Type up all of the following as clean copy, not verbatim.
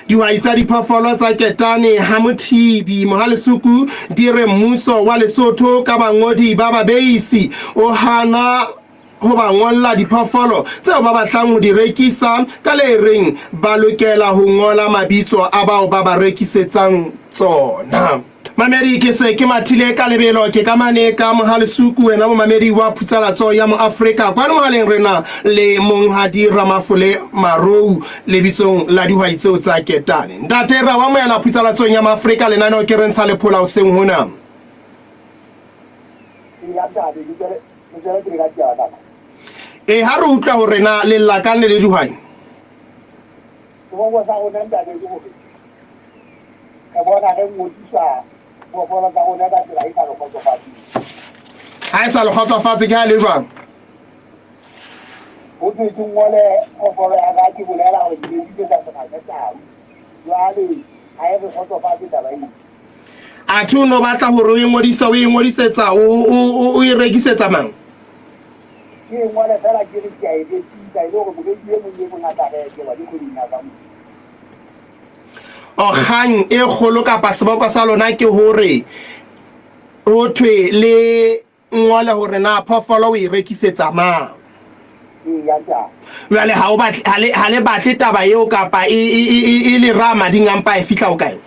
dihwai tsa diphoofolo tsa Ketane ha Mothibi Mohalesuku di re mmuso wa Lesotho ka bangodi ba babeisi o hana ho ba ngolla diphoofolo tseo ba batlang ho di rekisa ka le reng ba lokela ho ngola mabitso a bao ba ba rekisetsang tsona. Mamedi ke se ke mathile ka lebelo ke ka mane ka Mohalesuku wena mo mamedi wa Putsalatso ya mo Afrika kwa mohaleng rena le Monghadi Ramafole Marou le bitsong la dihwai tseo tsa Ketane. Ntate ra wa moela Putsalatso ya mo Afrika le nana o ke rentsha le phola o seng hona. Ha re utlwa hore na le lakane le dihwai ha e sa le kgotsofatse ke ha le jwang a thu no batla hore o ingodisetsa o e rekisetsa mang o kgang e kgolo kapa seboko sa lona ke hore ho thwe le ngole hore na phoofolo o e rekisetsa mang jwale ha le batle taba eo kapa e le ra mading a mpa e fihla o kae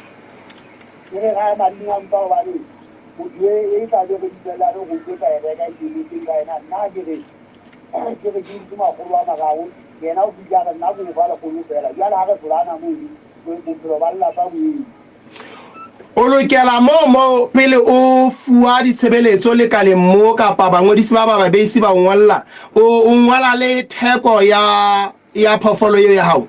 o lokela mo pele o fuwa ditshebeletso le kaleng mo kapa bangodisi ba babeisi ba ngolla o ngola le theko ya phoofolo eo ya hao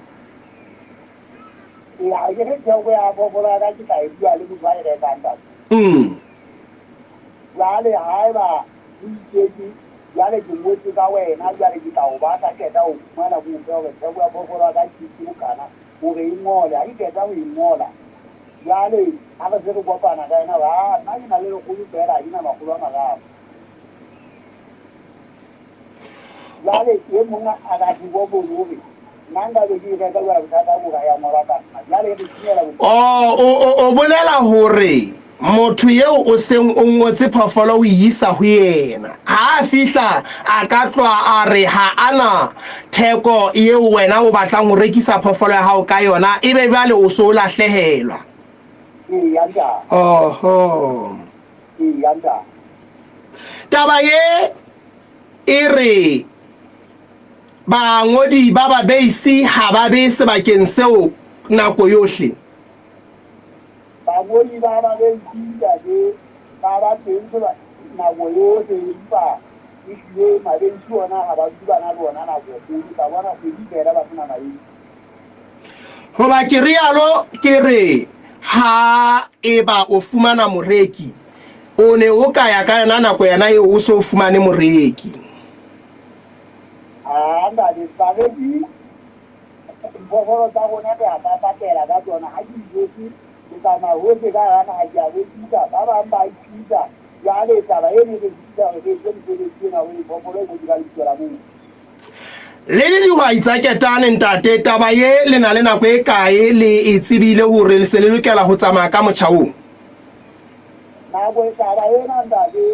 yale jumwezi ka wena yale kitao ba ta keta o mala ku ka we ka wa bofolo ka tshitsi kana o re ingola a iketa o ingola yale aka se go kopana ka ena ba na ina le go lu pera ina ba go lwana ga yale ye munga aga di bo bo rubi nanga be di ka wa ka go ya morata yale di tsela o bolela hore motho yeo o seng o ngotse phoofolo o isa ho yena ha a fihla a ka tlwa a re ha ana theko yeo wena o batlang ho rekisa phoofolo ya hao ka yona ebe jwale o so lahlehelwa taba ye e re bangodi ba babeisi ha ba be sebakeng seo nako yohle bangodi ba babeisi ba ba teng na yohle ba ile mabeisi ona ha ba duba na bona na go ba bona go dibela ba tsena na yi ho ba ke rialo ke re ha eba o fumana moreki o ne o ka ya ka yona nako yana eo o so fumane moreki anda di babeisi boforo ta bona ka ba patela ka tsona ha di jesi ka na ho se ka ana ha ya be tsa ba ba ba tsa ya le tsa ba ene ke tsa ho ke ke na ho boforo go di ka tsela mo le dihwai tsa Ketane ntate taba ye le na le nako e kae le e tsebile hore le se le lokela ho tsamaya ka motjhaong na go taba ena ntate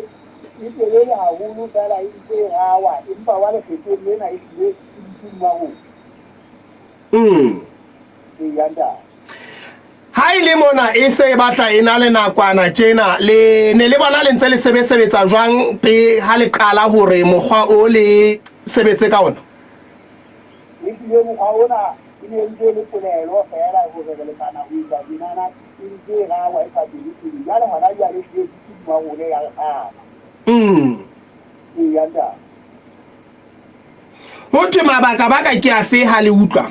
e tele ya hulu fela e se hawa empa wa le fete le na e se mo ho yanda ha ile mona e se batla ena le nakwana tjena le ne le bona le ntse le sebetsa jwang pe ha le qala hore mokgwa o le sebetse ka ona ile mo haona ile ile le polelo fela go re le kana ho isa dinana ile ga wa ka di ya le hona ya le di mo ho le ya ha yanda ho thwe mabaka ke afe ha le utlwa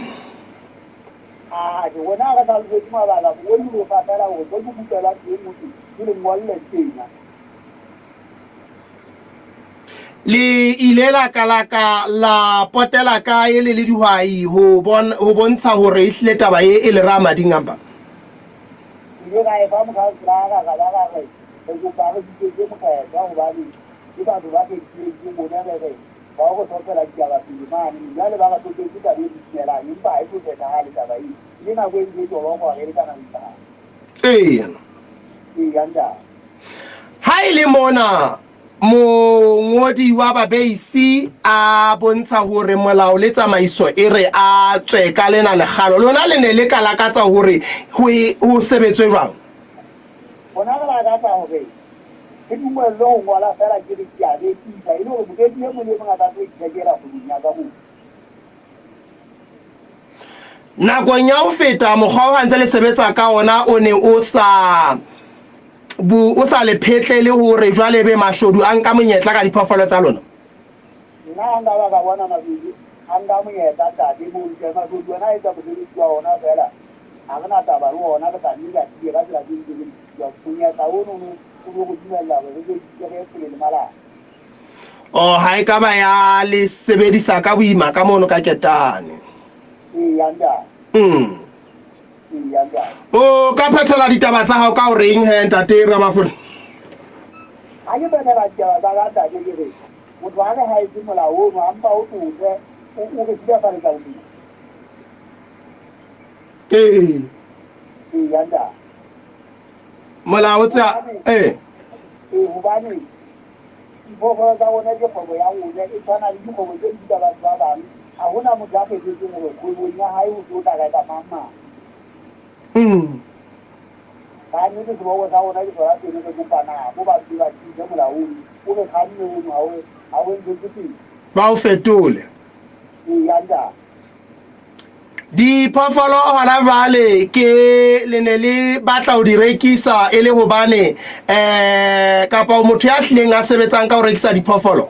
ke bona ga tla le tsoma bala go le go fatela go go butela ke motho le ngolle tsena le ile la kalaka la potela ka ele le dihwai ho bontsha hore e hlile taba e le ra mading amba ile ga e ba mo ga ga re go ba re di mo ka ya go ba ni di ba do ba ke di mo na re ba go tsotela di ba di mani ya le ba ga to ke di ka di tsela ni ba e go tsa ha le taba e le nako e ntse e tloba go re kana ntsha yanda ha ile mona mongodi wa babeisi a bontsha hore molao le tsamaiso e re a tswe ka lena legalo lona le ne le ka lakatsa hore ho sebetswe jwang bona ga la ka hore ke dumelo go ngola fela ke re ke a be tsa ile go bogedi e mo le mga ka tse tshekela go dunya ka mo nakong ya ho feta mokgwa wa ntse le sebetsa ka ona o ne o sa le phetlele hore jwale be mashodu a nka monyetla ka diphoofolo tsa lona nna nga ba ka bona mabidi a nka monyetla tate mo ntse mashodu ana e tsa botse ona fela a gana taba le ona ka tani ka di ka tsela di ya punyetla o no go go dimela ba go tsere pele le mala ha e ka ba ya le sebedisa ka boima ka mono ka ketane yanda yanda o ka phethela ditaba tsa hao ka o reng he ntate Ramafona a ke bana ba tjaba ba ga tate ke re motho a le ha itse molao o amba o tsoe o ke tsia ba le ka udi yanda molao tsa hobane go ga ona ke go ya o ne e tshwana le go tse di ba bang a hona mo ja ke tse mo go go nya ha o tlo ta ka mama ba ni ke go ga ona ke tsara ke ke kupana mo ba di ba di mo la o ke ga ni o mo a o ntse ba o fetole yanda diphoofolo hona vale ke le ne le batla ho di rekisa e le hobane kapa motho ya hleng a sebetsang ka ho rekisa diphoofolo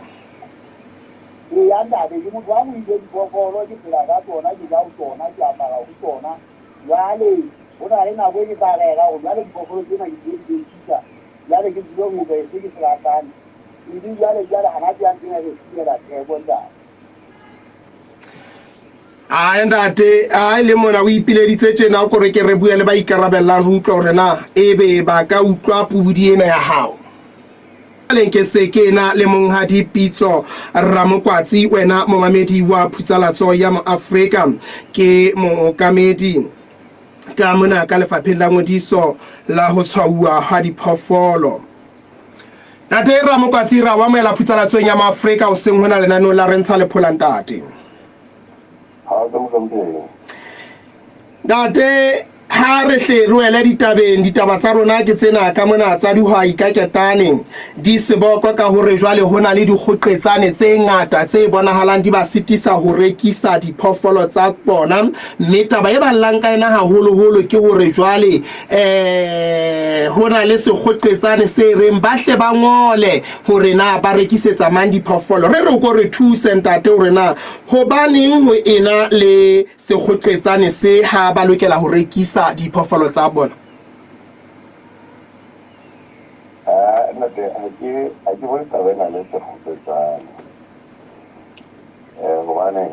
yanda be ke motho wa mo ile diphoofolo ke phela ka tsona ke ja o tsona ke apara ho tsona jwale o na le nako e ka rega o jwale diphoofolo tsena ke di rekisa jwale ke dilo mo be se ke selatane e di jwale hana ke yang ke ke la ke bonda ntate a le mona o ipileditse tjena o kore ke re bua le ba ikarabellang re utlwa hore na ebe ba ka utlwa pudi ena ya hao ke se ke na le monghadi Pitso Ramokwatsi wena momamedi wa Phutsalatso ya mo Afrika ke mookamedi ka mona ka lefapheng la ngodiso la ho tshwauwa ha diphoofolo ntate Ramokwatsi ra wa moela Phutsalatso ya mo Afrika o seng hona lenaneo la re ntsha le pholantate Date ha re hle re wele ditaba tsa rona ke tsena ka mona tsa dihwai ka ketane di seboko ka hore jwale hona le dikgoqetsane tse ngata tse bonahalang di ba sitisa ho rekisa diphoofolo tsa bona mme taba e ballang ka ena haholo ke hore jwale hona le sekgoqetsane se reng ba hle ba ngole hore na ba rekisetsa mang diphoofolo re go re thuse ntate hore na hobaneng ho ena le sekgoqetsane se ha ba lokela ho rekisa diphoofolo tsa bona nate a ke bone taba ena le sekgoqetsane gobane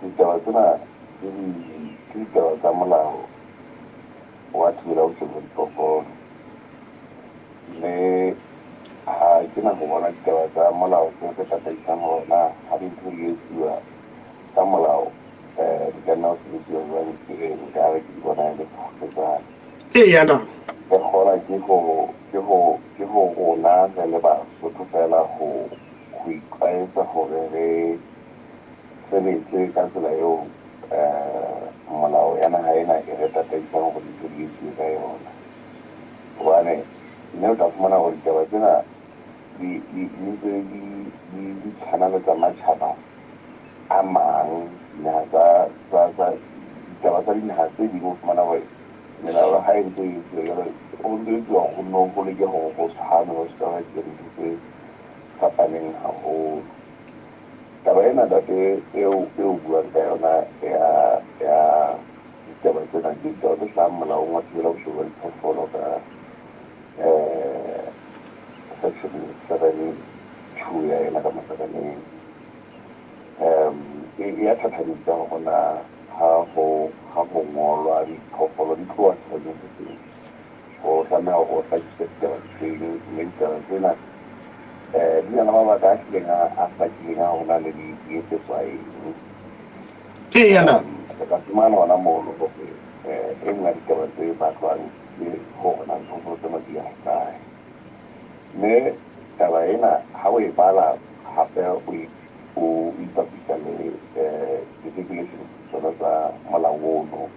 ditaba tsena ke ditaba tsa molao wa thibela ho sheba diphoofolo mme ha ke na go bona ditaba tsa molao se se tataisang gona ga dintho di etsiwa tsa molao di ka nna o sebediwa jwang tireng ka re ke di bona le sekgoqetsane yana ke kgona ke go rona re le Basotho fela go itlwaetsa gore re sebetse ka tsela eo molao ya naga ena e re tataisang go dintho di etsiwe ka yona gobane mme o tla fumana gore ditaba tsena di tshwana le tsa matšhaba a mang ditaba tsa dinaga tse dingwe o fumana gore melao ga e ntse e etsiwa o ntse etsiwa go nno go leke gore go tshwane go seka ga dira dintho tse fapaneng gagolo taba ena tate eo buang ka yona ya ditaba tsena ke ditaba tse tlhang molaong wa thibela boshodu ba diphoofolo ka section 7 ya ena ka masakaneng ya thathaditsa gona ga go ngolwa diphoofolo di tloa tshwanetseng go tlameha go tlhakisa ditaba tseno mme ditaba tsena di na le mabaka a tlileng a hlakileng a gona le di etsetswa eng yana ka fumana gona mono gore engla ditaba tse batlwang le gore na diphoofolo tsena di a kae mme taba ena ha o e bala hape o ipapisa le di-regulation tsona tsa molao ono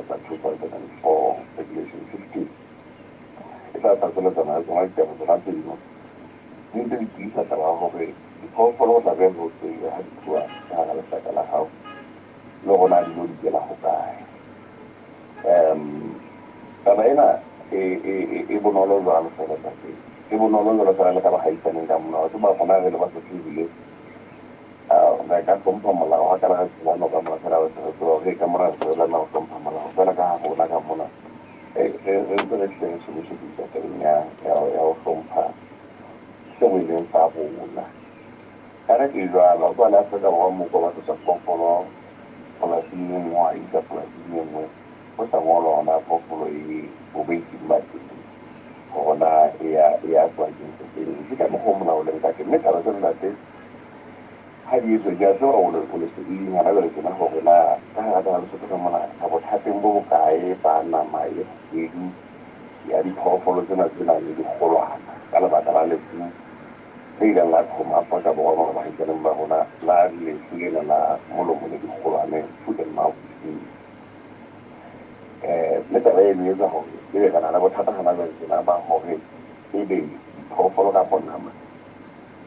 tsa 2004 regulation 15 e tla tlatseletsa tsona ditaba tsona tse dingwe di ntse di tiisa taba ya gore diphoofolo o tlabe go tseiwe ha di tloa ka hara lesaka la gago le gona di lo dikela go kae taba ena e bonolo jwalo fela tate e bonolo jwalo fela le ka bagaisaneng ka mona batho ba gona re le ba sotlebile ga ka hlompha molao ga kana ga tsebano ka mona fela re ka mora fela na go hlompha molao fela ka gona ka mona re ntse re tlile solution tabeng ya go hlompha seo e leng sa rona ka re ke jwalo kwa la Afrika Borwa moko ba tsa phoofolo polasing e nngwe a isa polasing e nngwe go sa ngolwa gona phoofolo e bobeising ba teng gona ya tswakeng se teng ke ka mokgwa molao leng ka teng mme taba tseno late ga di etswe di a tsewa o leseding gana jale tsena gore na ka ga tsa lesotho ka mona ka bothateng bo bokae ba nama e kgwedu ya diphoofolo tsena le digolwana ka lebaka la lefu le ileng la thoma Afrika Borwa gore bagisaneng ba rona la lefu lena la molomo le digolwane foot and mouth disease le taba eno etsa gore e be kana le bothata gana jale tsena ba gore e be diphoofolo ka ponama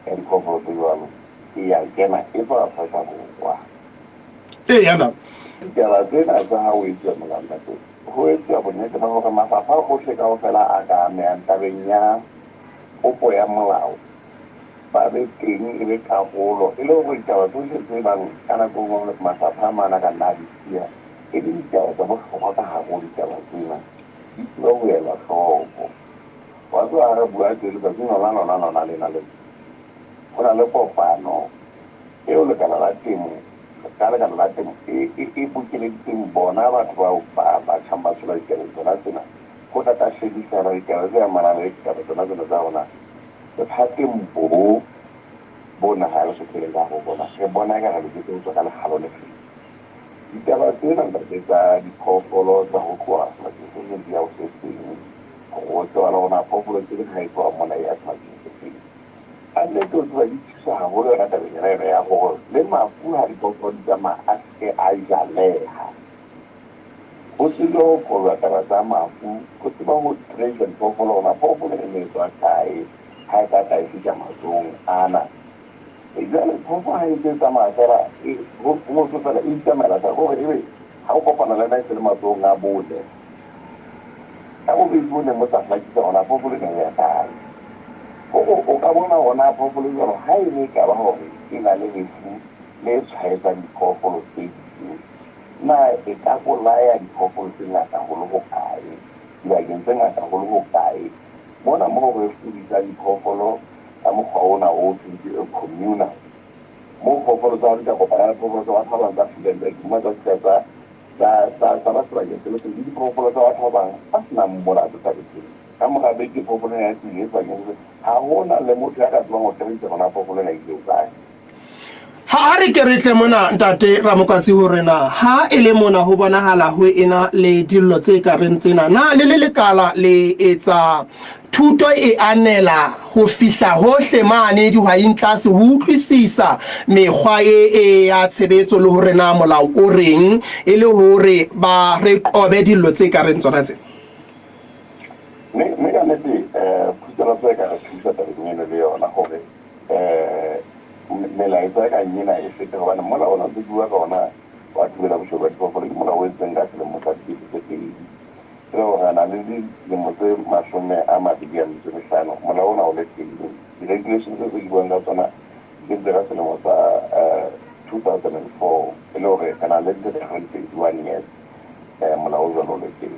ya diphoofolo tse jalo e ya kena e tswa Afrika Borwa yana ditaba tsena tsa ha o etsiwa molanda tse go etsiwa bonnete ba gore mafapha otlhe kao fela a ka amehang tabeng ya kopo ya molao ba be teng e be karolo e le gore ditaba tsotlhe tse bang ka nako nngwe mafapha a mana ka nna a di sia e le ditaba tsa bohlokwa ka hare ditaba tsena di tlo go elwa tlhoko wa tloga re bua tse letsatsing lona lena le go na le kopano eo lekala la temo ka lekala la temo e bokeleditseng bona batho ba tšhang ba tshola dikelo tsona tsena go tla shebisana dikelo tse amanang le ditaba tsona tsena tsa rona bothateng bo naga le sotholeng ka go bona re bona ka re ke tswa ka legalo le fela ditaba tsena tsa diphoofolo tsa go tloa sebakeng se di ya go se seng go tloa le gona phoofolo tse di ga e tloa mona ya sebakeng se seng a nne tlo tloa di thusa gagolo yona tabeng ena ya gore le mafu ga diphoofolo di tsamaya a seke a jalega go tsile go folwa taba tsa mafu go tseba go traisa diphoofolo gona phoofolo e ne e tswa kae ga e ka tla e fitlha matsong ana jale phoofolo ga e tse tsamaya fela motho fela e itamela sa gore ebe ga o kopana le ena e se le matsong a bone ka bobedi bo ne mo tsatlakisa gona phoofolo ne ya kae o ka bona gona phoofolo jalo ga e ne e ka ba gore e na le lefu le tshwaetsang diphoofolo tse dingwe na e ka bolaya diphoofolo tse ngata go le go kae dibakeng tse ngata go le go kae mona mo go fodisa diphoofolo ka mokgwa ona o tshwantse e communal mo phoofolo tsa di ka kopana le phoofolo tsa batho ba bang tsa Freedomburg mo tsa tsa ba sebakeng se le se le diphoofolo tsa batho ba bang ba senang molato tabeng ka moga beke phoofolo ya tsile sebakeng se ga gona le motho ya ka tsebang go kry-isa gona phoofolo ya itseo kae ha re ke re tle mona ntate Ramokatsi hore na ha e le mona ho bonagala ho ena le dillo tse ka reng tsena na le lekala le etsa thuto e anela ho fihla hohle mane dihwaing tlase ho utlwisisa mekgwa e ya tshebetso le hore na molao o reng e le hore ba re qobe dillo tse ka reng tsona tse me ka nnete phutela tse ka re thusa tabeng eno le yona gore melaetsa ka nyena e fete gobane mola ona tse bua ka ona wa thibela bošoro ba diphoofolo ke mola o entseng ka selemo sa dikete tse pedi e le gore na le dilemo tse 25 mola ona o le teng di-regulations tse di buang ka tsona ke tse ka selemo sa 2004 e le gore kana le tse 21 years mola o jalo o le teng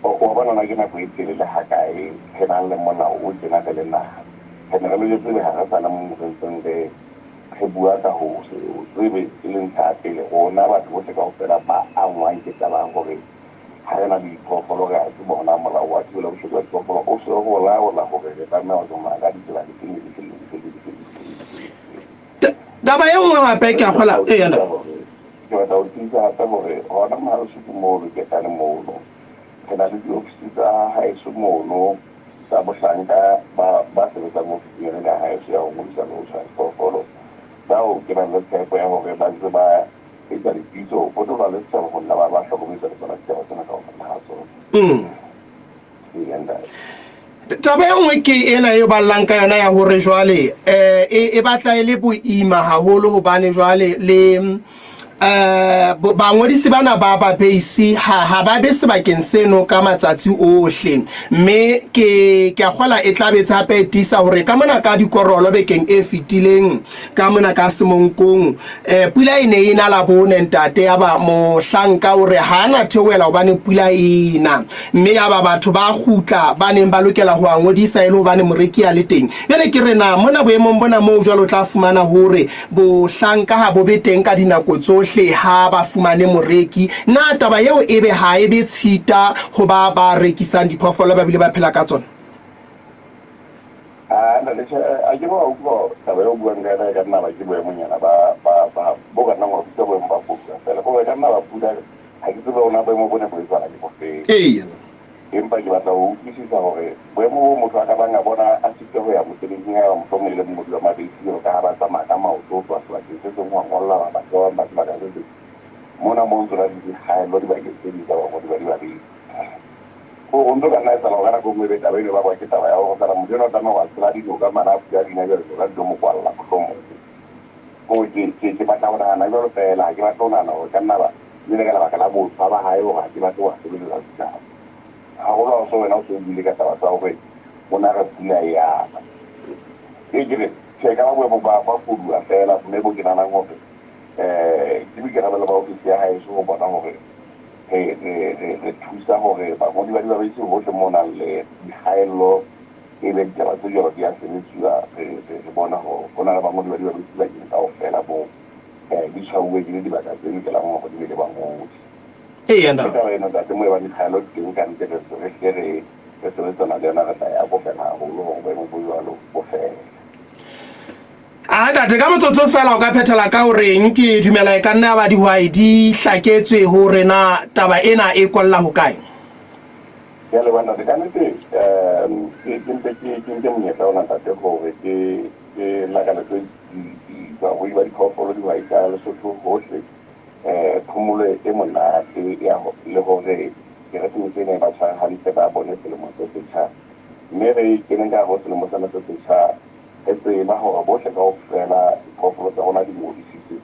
o bonana ke nako e telele ga kae ge nang le molao o tsena ka le naga generalo le tsebe ga re sana mo mosentseng le ge bua ka go tsebe e leng sa pele gona batho botlhe ka go fela ba angwang ke tabang gore ga re na le diphoofolo re a ke bona molao wa thibela bošoro ba diphoofolo o se go laola gore re tsamaya go tsamaya ka ditsela taba e nngwe gape ke a gola ke batla ho tsitsa hape hore hona mahalo se mono ke tane mono ke na le di-office tsa haeso mono tsa bohlanka ba sebetsang ofising ya haeso ya ho ngodisa le ho tshwara diphoofolo bao ke nang le tshepo ya hore ba ntse ba etsa dipitso ho tlo ba le setjhaba ho nna ba hlokomedisa le tsona ditaba tsena kaofela ha tsona. Taba e nngwe ke ena e ballang ka yona ya hore jwale e batla e le boima haholo hobane jwale le bangwadisi bana ba base ha ba be sebakeng seno ka matsatsi ohle mme ke a kgola e tlabetse hape tisa hore ka mona ka dikorolo bekeng e fitileng ka mona ka Semonkong pula e ne e na la bone ntate ya ba mohlanka hore hana theoela hobane pula ena mme ya ba batho ba khutla ba neng ba lokela ho ngodisa ile hobane moreki ya le teng bele ke rena mona boemong bona mo jwalo tla fumana hore bohlanka ha bo be teng ka dinako tsohle ha ba fumane moreki na taba eo ebe ha ebe tshita ho ba rekisang diphoofolo ba bile ba phela ka tsona. Na le a ke ba utlwa taba eo buang ka yona ka nna ba ke boemonyana ba bo ka nna mo tsa boemo ba pula fela go ka nna ba pula ha ke tsebe ona boemo bona bo etsana ke bofeng empa ke batla ho utlwisisa hore boemo motho a ka banga bona a sitse ho ya mosebetsing ya mohlomong le motho wa mabesi ka ha ba tsamaya ka maoto ba sebakeng se seng wa ngolla ba ba sebaka se seng mona mo ntse la di haelo di bakeng tse di ka ba mo di ba di o ndo ka nna tsala ga go mo beta ba ile ba ba ke taba ya go tsala mo dino tama wa tsala di ka mana ya dina ya go la do mo kwalla go mo go ke batla ho na go fela ke batla ho na o ka nna ba le ka la ka la mo ba hae ga ke batla ho se le la tsala ha go la so wena o se bile ka taba tsa hore bona re pula ya e dire se ka ba ba pula fela mme bo ke nana ngore ke bi ke ra ba ba ofisi ya hae so bona hore re thusa hore ba mo di ba itse ho tle mona le haelo e le taba tse jalo di a semetsiwa re bona ho bona ba mo di ba itse ba ke ka fela bo di tshauwe di ba ka tse ke la mo go di le ba mo yanda ka wena da mo ba di haelo di ka nte re se tsona le na ga ya bo fela ho lo ba mo bua lo bo fela date ka motsotso fela o ka phethela ka horeng ke dumela e ka nna ba dihwai di hlaketswe hore na taba ena e kwalla ho kae ya le bana de kanete ke monyetla ona tate hore ke la ka le ba ho iba di khofolo di wa ka le sotho hohle phumule e monate ya le hore ke re tsene ba tshwara ha di ba bone le mo se tsha mme re ke nka go se le mo sana se tsha e ba ho bohle ka ofela phofolo tsa rona di modisitse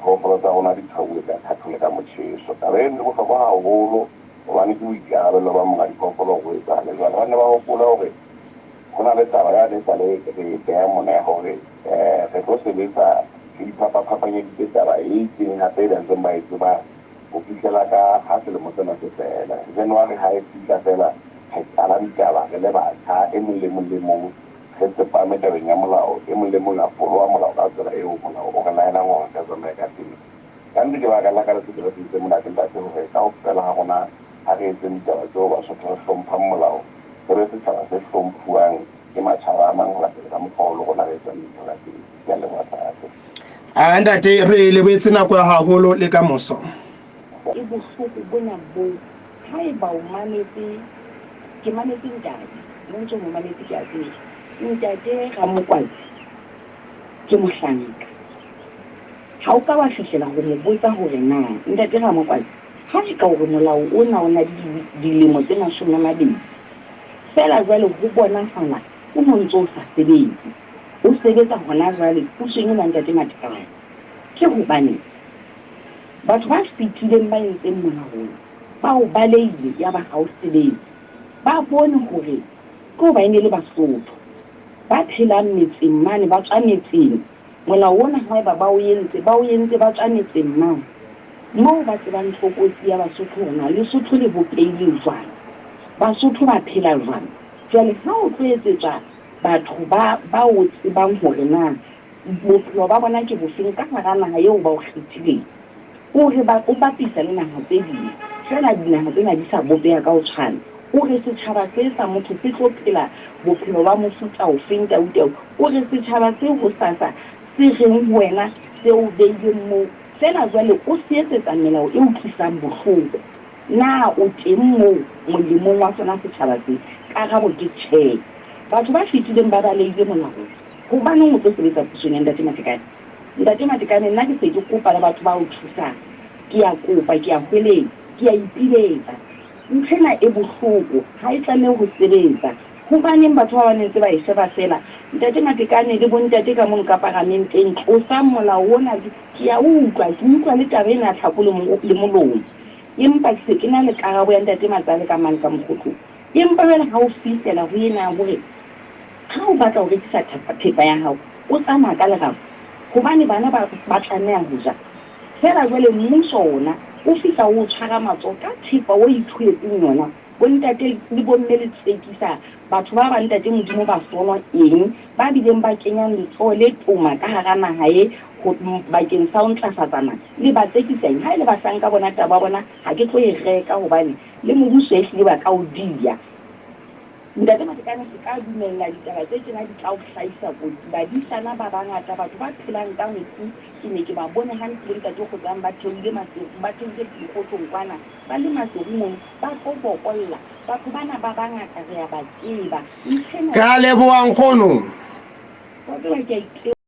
phofolo tsa rona di tshauwe ka thathole ka motsheso ta re go fa ba haholo hobane ke boikarabelo ba mga diphoofolo go etsa le jwale ba ne ba hopola hore go na le taba ya le sale re ya mona hore re go sebetsa ke diphapanyedi tse taba e itseng hape le ntse ba itse ba go fihlela ka ha se le mo tsena se fela January ha e fihla fela ha tsala ditaba re le batjha e mong le mong se pa me tabeng ya molao e mong le mong a followa molao ka tsela eo molao o ka laela ngwana ka tsona ka teng ka ntle ke ba ka la ka se se mona ke tla go ka o fela ha gona ha re se ditaba tseo ba so tlo hlompha molao re se tsara se hlomphuang ke matshwao a mang la ka mogolo go na re tsena ditaba tse ya le batla ntate re lebetse nako ya haholo le ka moso e bohloko bona bo ha e ba o manetse ke manetse ntate mo ntse mo manetse ke a tsela ntate ga mokwadi ke mohlanka ha o ka wa fihlela go mo botsa hore na ntate ga mokwadi ha se ka hore molao o na dilemo tse 20 fela jwale ho bona fana o montso sa sebetsi o sebetsa hona jwale o sengwe ntate matekane ke hobane batho ba fitileng ba entseng molao ba o baleile ya ba ga o sebetsi ba bone hore ko ba ene le Basotho ba phela metseng mane ba tswa metseng molao ona ha ba o yentse ba tswa metseng mane mo ba tsebang tlhokotsi ya Basotho hona le Sotho le bopeile jwang Basotho ba phela jwang jwale ha o tloetsetswa batho ba o tsebang hore na bophelo ba bona ke bofeng ka hara naha eo ba o kgethileng hore ba o bapisa le naha tse ding fela dinaha tsena di sa bopeha ka o tshwana hore setjhaba se sa motho se tlo phela bophelo ba mofuta o feng tautau hore setjhaba se ho sasa se reng wena se o beile mo sena jwale o seetsetsa melao e utlwisang bohloko na o teng moo molemong wa sona setjhaba se karabo ke tjhe batho ba fetileng ba baleile molao hobaneng o tlo sebetsa pusong ya Ntate Matekane nna ke se ke kopa le batho ba o thusang ke ya kopa ke ya hweletsa ke ya ipiletsa ntlhena e bohloko ha e tlameha ho sebetsa hobaneng batho ba banetse ba e sheba fela Ntate Matekane le bontate ka mono ka paramenteng tlosa molao ona ke ya utlwa le taba ena tlhakole le molomo empa ke se ke na le karabo ya Ntate Matsale ka mane ka mokgotlo empa jwale ha o fihlela ho ena hore ha o batla ho rekisa thepa ya hao o tsamaya ka lerao hobane bana ba tlameha ho ja fela jwale mmuso ona o fihla o tshwara matsoho ka thepa o ithuetseng yona bontate le bomme le tsekisa batho ba bang ntate modimo ba sonwa eng ba bileng ba kenyang letsoho le toma ka hara naha e bakeng sa ho ntlafatsana le ba tsekisang ha ile ba sanka bona taba bona ha ke tlo e reka hobane le mobuso e hlile ba ka o dia Ntate Matekane se ka dumella ditaba tse tsena di tla o hlahisa kotsi badisana ba bangata batho ba phelang ka metsi ke ne ke ba bone hantle ntate go tsang ba theolle maseru ba theolle dikgotsong kwana ba le maserumong ba tlo bokolla batho bana ba bangata re ya ba tseba ka leboang khono ba ke